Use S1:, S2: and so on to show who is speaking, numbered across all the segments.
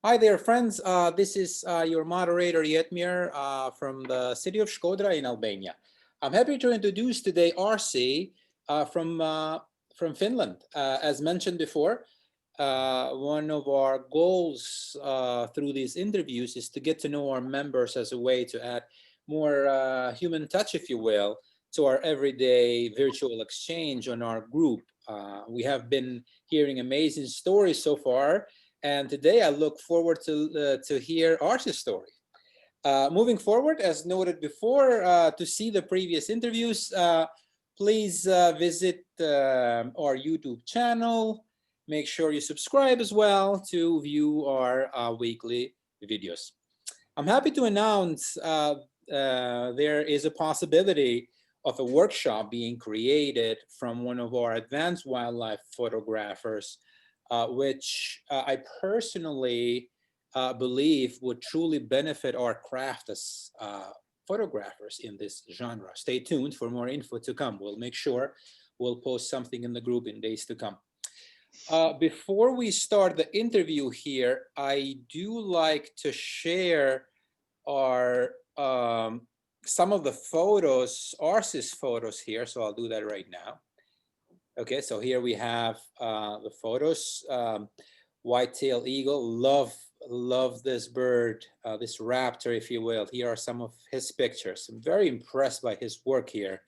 S1: Hi there, friends. This is your moderator, Yetmir, from the city of Shkodra in Albania. I'm happy to introduce today Arsi from Finland. As mentioned before, one of our goals through these interviews is to get to know our members as a way to add more human touch, if you will, to our everyday virtual exchange on our group. We have been hearing amazing stories so far, and today I look forward to hear Arsi's story. Moving forward, as noted before, to see the previous interviews, please visit our YouTube channel. Make sure you subscribe as well to view our weekly videos. I'm happy to announce there is a possibility of a workshop being created from one of our advanced wildlife photographers, which I personally believe would truly benefit our craft as photographers in this genre. Stay tuned for more info to come. We'll make sure we'll post something in the group in days to come. Before we start the interview here, I do like to share our some of the photos, Arsi's photos here. So I'll do that right now. Okay, so here we have the photos. White-tailed eagle, love this bird, this raptor, if you will. Here are some of his pictures. I'm very impressed by his work here.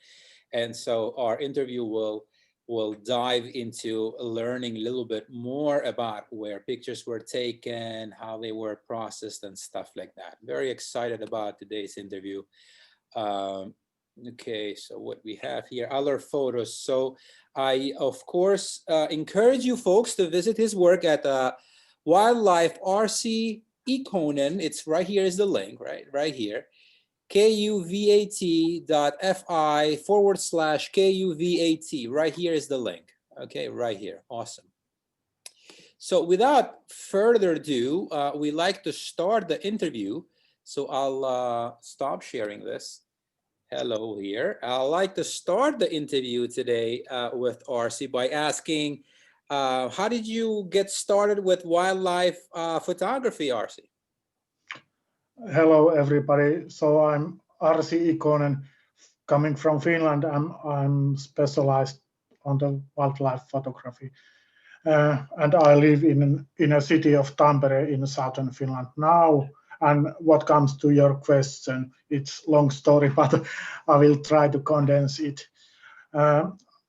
S1: And so our interview will dive into learning a little bit more about where pictures were taken, how they were processed and stuff like that. Very excited about today's interview. Okay, so what we have here, other photos. So I, of course, encourage you folks to visit his work at Wildlife Arsi Ikonen. It's right here is the link, right here. kuvat.fi/KUVAT. Right here is the link. Okay, right here. Awesome. So without further ado, we like to start the interview. So I'll stop sharing this. Hello here. I'd like to start the interview today with Arsi by asking, how did you get started with wildlife photography, Arsi?
S2: Hello, everybody. So I'm Arsi Ikonen, coming from Finland. I'm specialized on the wildlife photography, and I live in a city of Tampere in southern Finland now. And what comes to your question, it's long story, but I will try to condense it.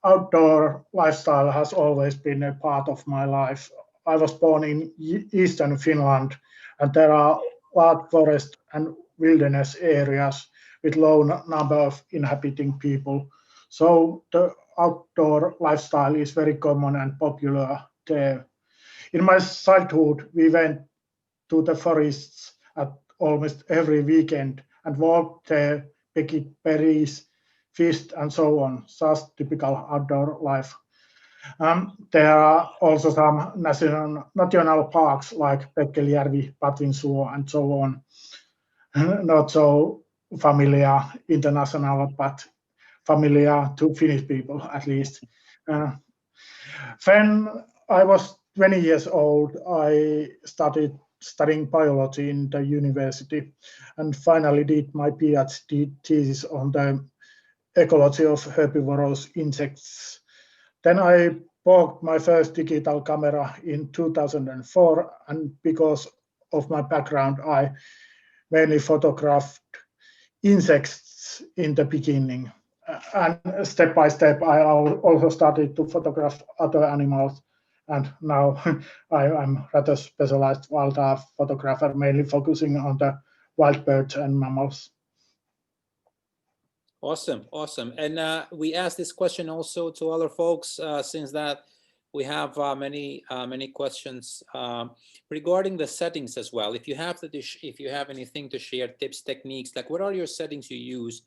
S2: Outdoor lifestyle has always been a part of my life. I was born in eastern Finland, and there are large forest and wilderness areas with low number of inhabiting people. So the outdoor lifestyle is very common and popular there. In my childhood, we went to the forests at almost every weekend and walked there, picked berries, fished, and so on. Just typical outdoor life. There are also some national parks like Pekkelijärvi, Patvinsuo, and so on. Not so familiar international, but familiar to Finnish people at least. When I was 20 years old, I started studying biology in the university and finally did my PhD thesis on the ecology of herbivorous insects. Then I bought my first digital camera in 2004, and because of my background, I mainly photographed insects in the beginning. And step by step, I also started to photograph other animals. And now I am rather specialized wildlife photographer, mainly focusing on the wild birds and mammals.
S1: Awesome, awesome. And we asked this question also to other folks, since that we have many questions regarding the settings as well. If you have if you have anything to share, tips, techniques, like what are your settings you use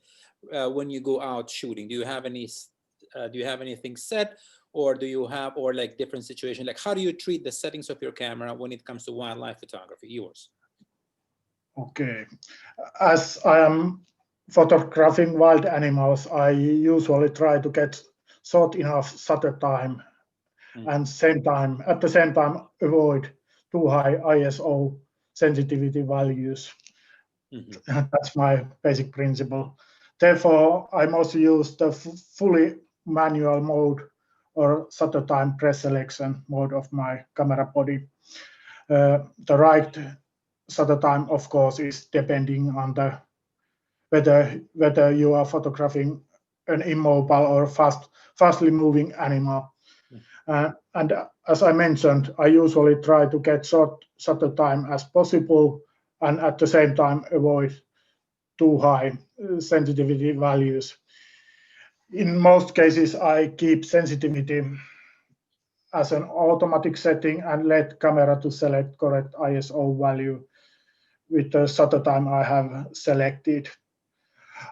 S1: when you go out shooting? Do you have anything set, or do you have, or like different situation? Like how do you treat the settings of your camera when it comes to wildlife photography? Yours.
S2: Okay, as I am photographing wild animals, I usually try to get short enough shutter time and at the same time avoid too high ISO sensitivity values. That's my basic principle. Therefore, I mostly use the fully manual mode or shutter time preselection mode of my camera body. The right shutter time, of course, is depending on the whether you are photographing an immobile or fastly moving animal. And as I mentioned, I usually try to get short shutter time as possible, and at the same time avoid too high sensitivity values. In most cases, I keep sensitivity as an automatic setting and let camera to select correct ISO value with the shutter time I have selected.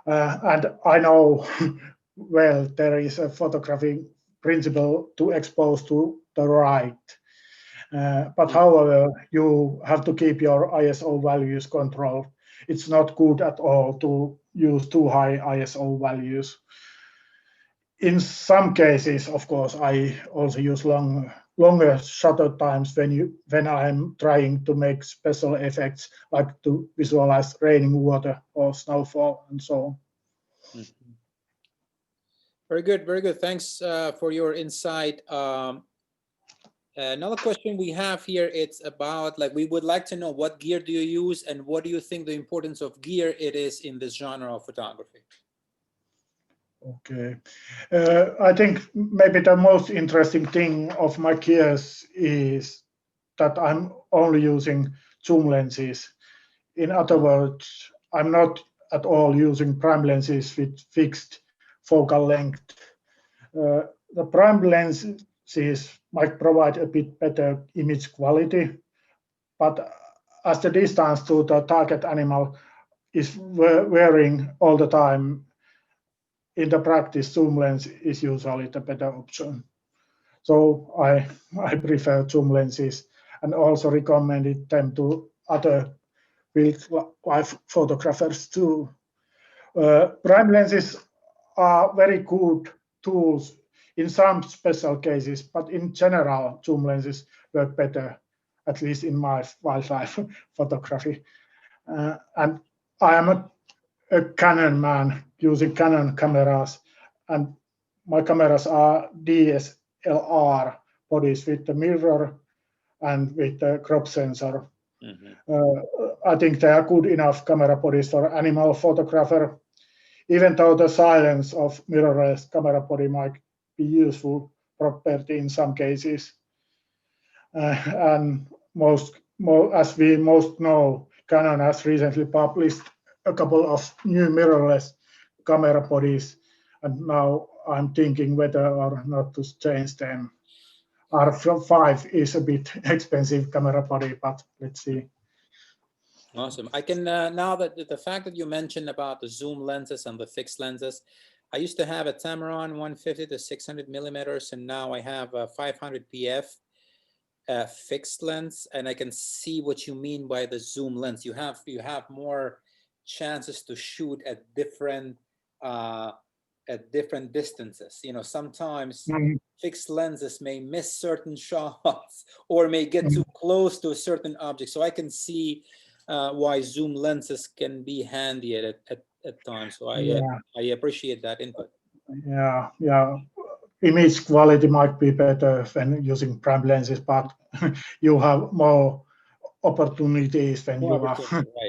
S2: And I know well there is a photography principle to expose to the right. But however, you have to keep your ISO values controlled. It's not good at all to use too high ISO values. In some cases, of course, I also use longer shutter times when I'm trying to make special effects, like to visualize raining water or snowfall and so on.
S1: Very good, very good. Thanks for your insight. Another question we have here, it's about, like, we would like to know what gear do you use and what do you think the importance of gear it is in this genre of photography?
S2: Okay. I think maybe the most interesting thing of my gears is that I'm only using zoom lenses. In other words, I'm not at all using prime lenses with fixed focal length. The prime lenses might provide a bit better image quality, but as the distance to the target animal is varying all the time, in the practice, zoom lens is usually the better option. So I prefer zoom lenses and also recommended them to other wildlife photographers too. Prime lenses are very good tools in some special cases, but in general, zoom lenses work better, at least in my wildlife photography. And I am a Canon man using Canon cameras, and my cameras are DSLR bodies with the mirror and with the crop sensor. I think they are good enough camera bodies for animal photographer, even though the silence of mirrorless camera body might be useful property in some cases. And as we most know, Canon has recently published a couple of new mirrorless camera bodies, and now I'm thinking whether or not to change them. R5 is a bit expensive camera body, but let's see.
S1: Awesome. I can now that the fact that you mentioned about the zoom lenses and the fixed lenses, I used to have a Tamron 150 to 600 millimeters, and now I have a 500 PF fixed lens, and I can see what you mean by the zoom lens. You have more chances to shoot at different distances. You know, sometimes fixed lenses may miss certain shots or may get too close to a certain object. So I can see why zoom lenses can be handy at times. So I appreciate that input.
S2: Yeah. Image quality might be better when using prime lenses, but you have more opportunities when you are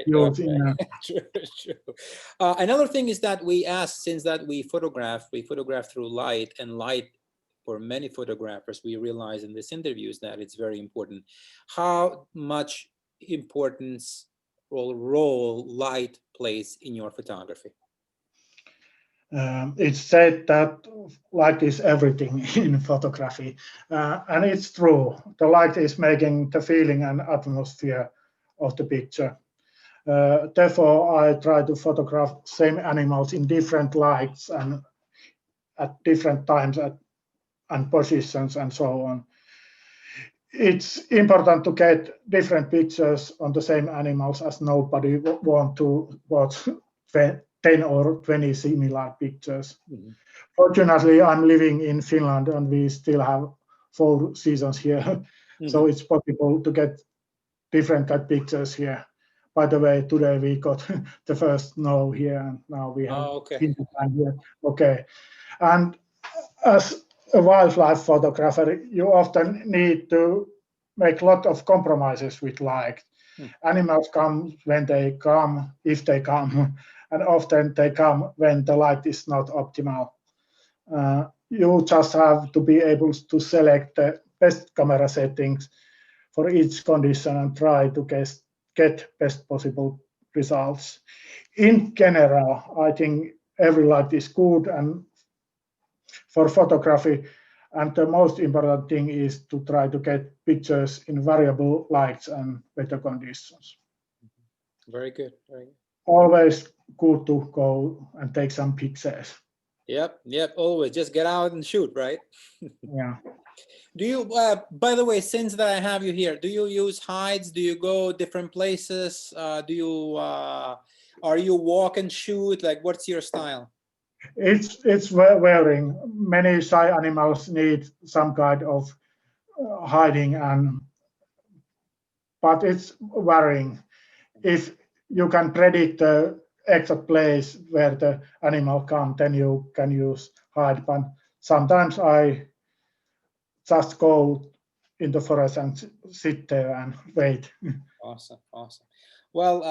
S2: using.
S1: Right. True. Another thing is that we ask, since that we photograph through light, and light for many photographers, we realize in this interviews that it's very important. How much importance or role light plays in your photography?
S2: It's said that light is everything in photography, and it's true. The light is making the feeling and atmosphere of the picture. Therefore, I try to photograph same animals in different lights and at different times and positions and so on. It's important to get different pictures on the same animals, as nobody wants to watch 10 or 20 similar pictures. Fortunately, I'm living in Finland and we still have 4 seasons here. So it's possible to get different kind of pictures here. By the way, today we got the first snow here, and now we have
S1: Okay.
S2: winter time here. Okay, and as a wildlife photographer, you often need to make a lot of compromises with light. Animals come when they come, if they come, and often they come when the light is not optimal. You just have to be able to select the best camera settings for each condition and try to get best possible results. In general, I think every light is good and for photography, and the most important thing is to try to get pictures in variable lights and weather conditions.
S1: Very good. Very good.
S2: Always good to go and take some pictures.
S1: Yep. Always just get out and shoot, right?
S2: Yeah.
S1: Do you, by the way, since that I have you here, do you use hides? Do you go different places? Are you walk and shoot? Like, what's your style?
S2: It's varying. Many shy animals need some kind of hiding, but it's varying. If you can predict the exact place where the animal comes, then you can use hide. But sometimes I just go in the forest and sit there and wait.
S1: Awesome. Well,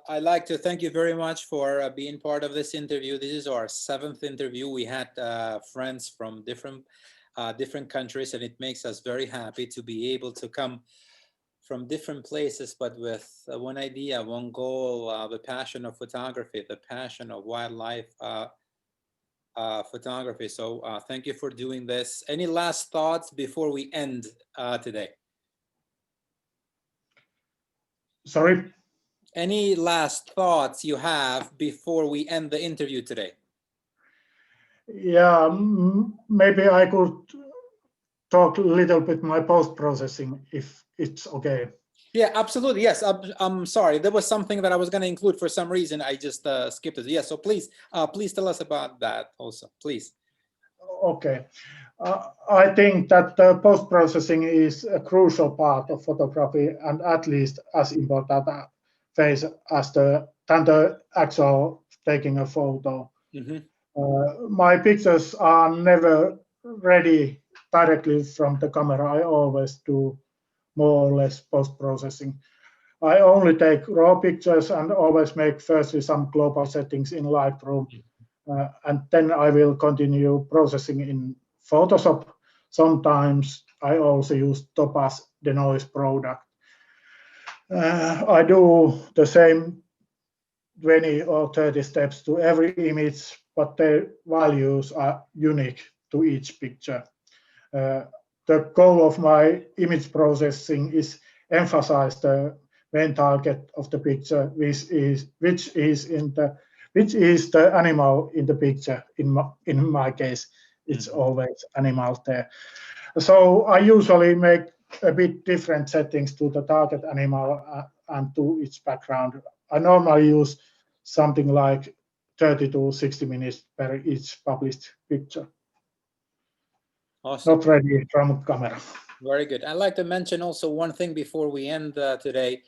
S1: I'd like to thank you very much for being part of this interview. This is our 7th interview. We had friends from different countries, and it makes us very happy to be able to come from different places, but with one idea, one goal, the passion of photography, the passion of wildlife photography. So thank you for doing this. Any last thoughts before we end today?
S2: Sorry?
S1: Any last thoughts you have before we end the interview today?
S2: Yeah, maybe I could talk a little bit my post-processing, if it's okay.
S1: Yeah, absolutely. Yes, I'm sorry. There was something that I was going to include for some reason. I just skipped it. Yes, so please tell us about that also, please.
S2: Okay. I think that the post-processing is a crucial part of photography and at least as important phase as than the actual taking a photo. My pictures are never ready directly from the camera. I always do more or less post-processing. I only take raw pictures and always make firstly some global settings in Lightroom. And then I will continue processing in Photoshop. Sometimes I also use Topaz denoise product. I do the same 20 or 30 steps to every image, but their values are unique to each picture. The goal of my image processing is emphasize the main target of the picture, which is the animal in the picture. In my case, it's always animal there. So I usually make a bit different settings to the target animal and to its background. I normally use something like 30 to 60 minutes per each published picture.
S1: Awesome.
S2: Not ready from camera.
S1: Very good. I'd like to mention also one thing before we end today.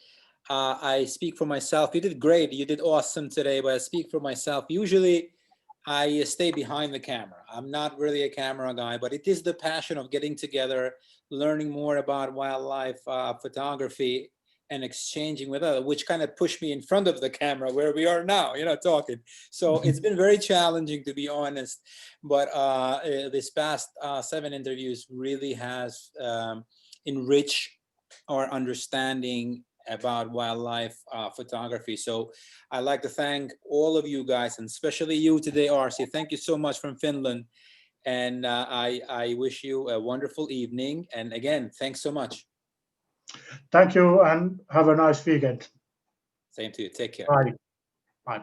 S1: I speak for myself. You did great. You did awesome today, but I speak for myself. Usually I stay behind the camera. I'm not really a camera guy, but it is the passion of getting together, learning more about wildlife photography and exchanging with others, which kind of pushed me in front of the camera where we are now, talking. So it's been very challenging, to be honest, but this past 7 interviews really has enriched our understanding about wildlife photography. So I'd like to thank all of you guys, and especially you today, Arsi. Thank you so much from Finland. And I wish you a wonderful evening. And again, thanks so much.
S2: Thank you and have a nice weekend.
S1: Same to you. Take care.
S2: Bye. Bye.